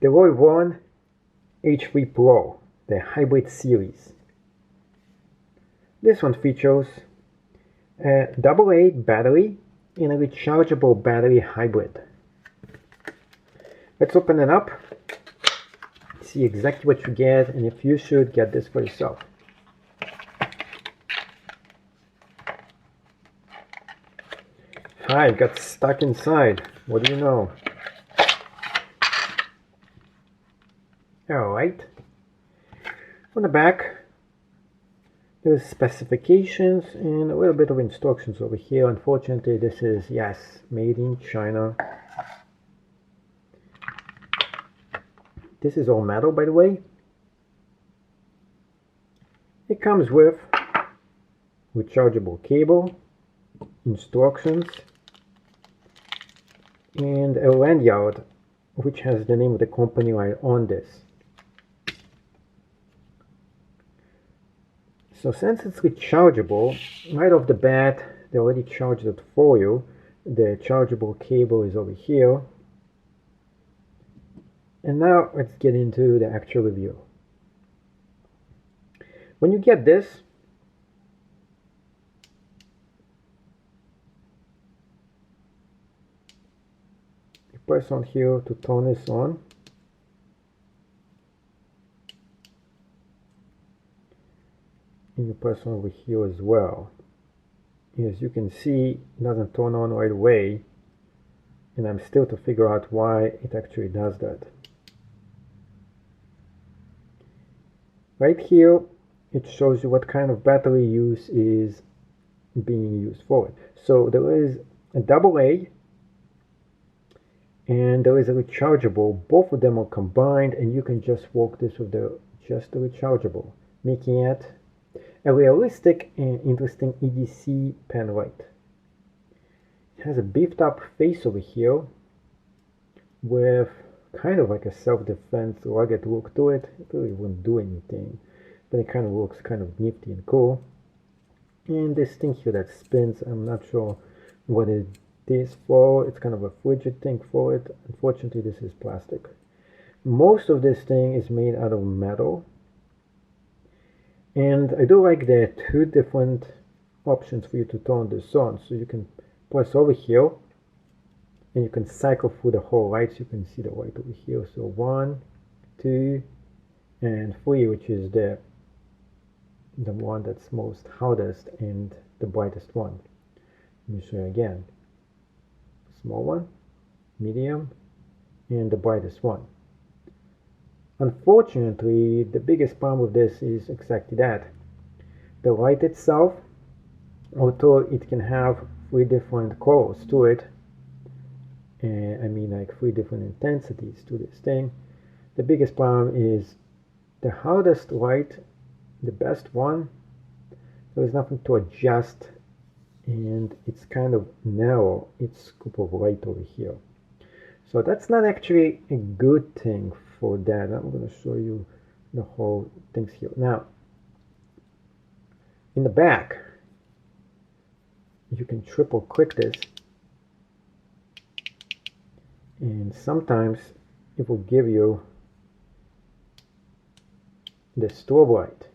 the RovyVon H3 Pro, the hybrid series. This one features a AA battery and a rechargeable battery hybrid. Let's open it up, see exactly what you get, and if you should get this for yourself. Hi, got stuck inside. What do you know? Alright. On the back, there's specifications and a little bit of instructions over here. Unfortunately, this is, yes, made in China. This is all metal, by the way. It comes with rechargeable cable, instructions, and a lanyard which has the name of the company right on this. So since it's rechargeable, right off the bat, they already charged it for you. The chargeable cable is over here. And now let's get into the actual review. When you get this, you press on here to turn this on. And you press over here as well. As you can see, it doesn't turn on right away, and I'm still to figure out why it actually does that. Right here, it shows you what kind of battery use is being used for it. So there is a AA and there is a rechargeable. Both of them are combined, and you can just work this with just the rechargeable, making it a realistic and interesting EDC pen light. It has a beefed up face over here with kind of like a self-defense rugged look to it. It really wouldn't do anything, but it kind of looks kind of nifty and cool. And this thing here that spins, I'm not sure what it is for. It's kind of a frigid thing for it. Unfortunately, this is plastic. Most of this thing is made out of metal. And I do like the two different options for you to turn this on. So you can press over here and you can cycle through the whole light. So you can see the light over here. So 1, 2, and 3, which is the one that's most hardest and the brightest one. Let me show you again. Small one, medium, and the brightest one. Unfortunately, the biggest problem with this is exactly that. The light itself, although it can have 3 different colors to it, I mean like 3 different intensities to this thing, the biggest problem is the hardest light, the best one, there is nothing to adjust, and it's kind of narrow, its scoop of light over here. So that's not actually a good thing for that. I'm going to show you the whole things here. Now, in the back, you can triple click this, and sometimes it will give you the strobe light.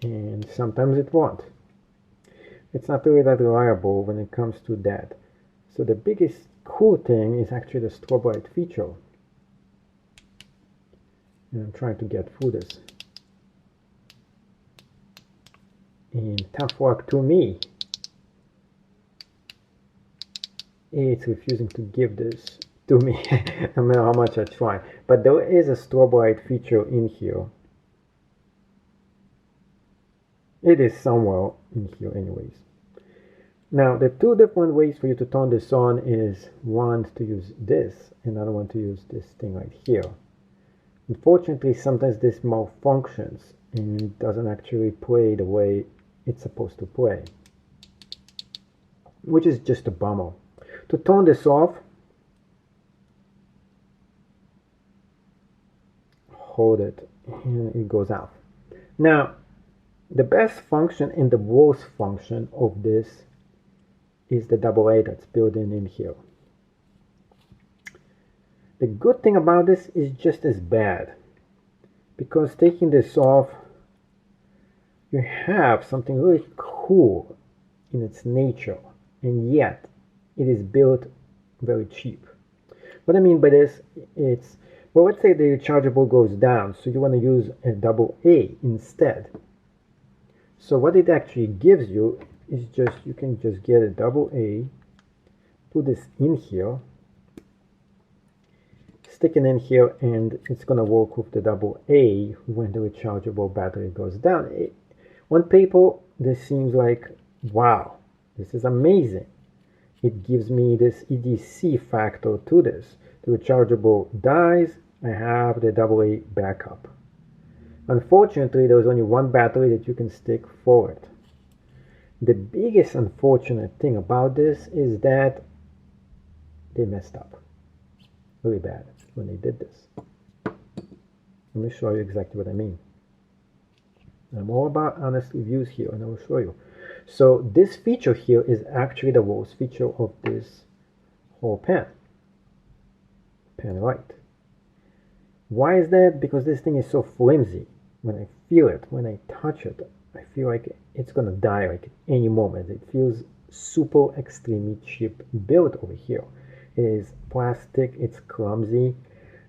And sometimes it won't. It's not really that reliable when it comes to that. So the biggest cool thing is actually the strobe light feature. And I'm trying to get through this. And tough luck to me. It's refusing to give this to me, no matter how much I try. But there is a strobe light feature in here. It is somewhere in here anyways. Now, the 2 different ways for you to turn this on is one to use this, another one to use this thing right here. Unfortunately, sometimes this malfunctions and doesn't actually play the way it's supposed to play, which is just a bummer. To turn this off, hold it and it goes off. Now, the best function and the worst function of this is the AA that's built in here. The good thing about this is just as bad, because taking this off, you have something really cool in its nature, and yet it is built very cheap. What I mean by this, it's, well, let's say the rechargeable goes down, so you want to use a AA instead. So what it actually gives you is just, you can just get a AA, put this in here, stick it in here, and it's going to work with the AA when the rechargeable battery goes down. On paper, this seems like, wow, this is amazing. It gives me this EDC factor to this. The rechargeable dies, I have the AA backup. Unfortunately, there's only one battery that you can stick for it. The biggest unfortunate thing about this is that they messed up really bad when they did this. Let me show you exactly what I mean. I'm all about honest reviews here, and I will show you. So this feature here is actually the worst feature of this whole pen right. Why is that? Because this thing is so flimsy. When I feel it, when I touch it, I feel like it's gonna die like at any moment. It feels super extremely cheap built over here. It is plastic, it's clumsy,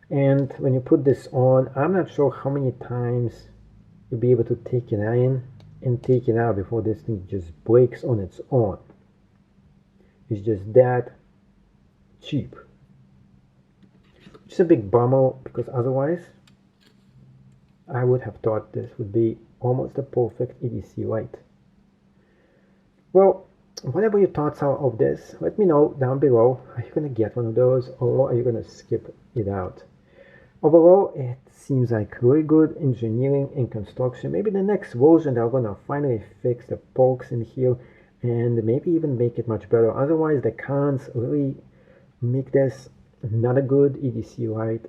and when you put this on, I'm not sure how many times you'll be able to take it in and take it out before this thing just breaks on its own. It's just that cheap. It's a big bummer, because otherwise I would have thought this would be almost a perfect EDC light. Well, whatever your thoughts are of this, let me know down below. Are you going to get one of those, or are you going to skip it out? Overall, it seems like really good engineering and construction. Maybe the next version they're going to finally fix the pokes in here and maybe even make it much better. Otherwise, the cons really make this not a good EDC light,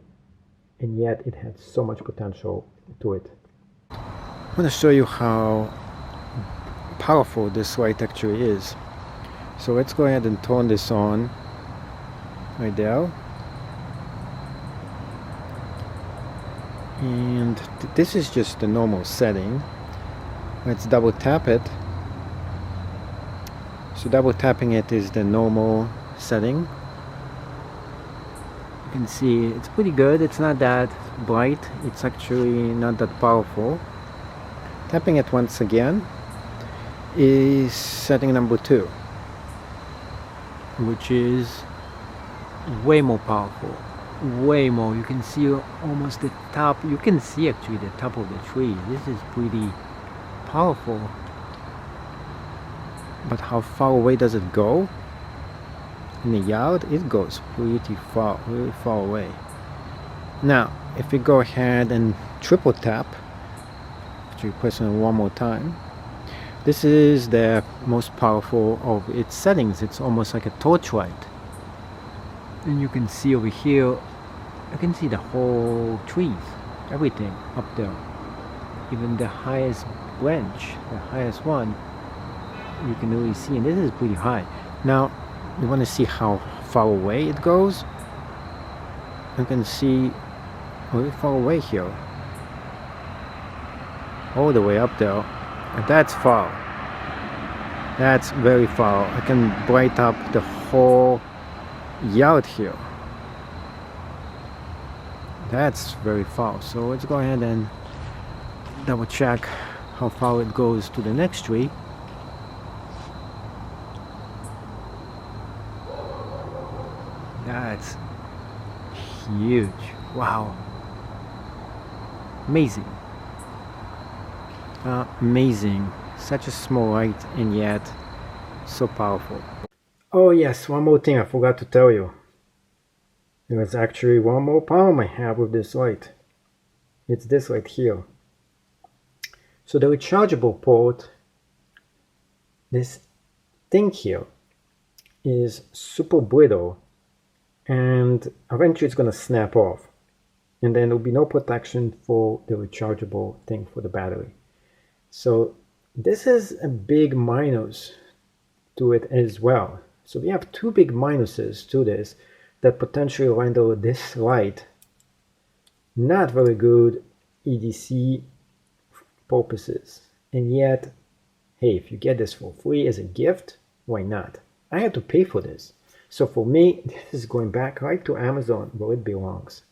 and yet it had so much potential to it. I want to show you how powerful this light actually is. So let's go ahead and turn this on right there. And this is just the normal setting. Let's double tap it. So double tapping it is the normal setting. You can see it's pretty good. It's not that bright. It's actually not that powerful. Tapping it once again is setting number 2, which is way more powerful. Way more. You can see almost the top. You can see actually the top of the tree. This is pretty powerful. But how far away does it go? In the yard, it goes pretty far, really far away. Now, if we go ahead and triple tap, actually pressing it one more time, this is the most powerful of its settings. It's almost like a torchlight. And you can see over here, you can see the whole trees, everything up there. Even the highest branch, the highest one, you can really see, and this is pretty high. Now, you want to see how far away it goes? You can see really far away here. All the way up there. And that's far. That's very far. I can bright up the whole yard here. That's very far. So let's go ahead and double check how far it goes to the next tree. That's huge. Wow. Amazing. Amazing. Such a small light, and yet so powerful. Oh yes, one more thing I forgot to tell you. There's actually one more problem I have with this light. It's this light here. So the rechargeable port, this thing here, is super brittle, and eventually it's going to snap off, and then there'll be no protection for the rechargeable thing for the battery. So this is a big minus to it as well. So we have two big minuses to this that potentially render this light not very good EDC purposes. And yet, hey, if you get this for free as a gift, why not? I had to pay for this. So for me, this is going back right to Amazon where it belongs.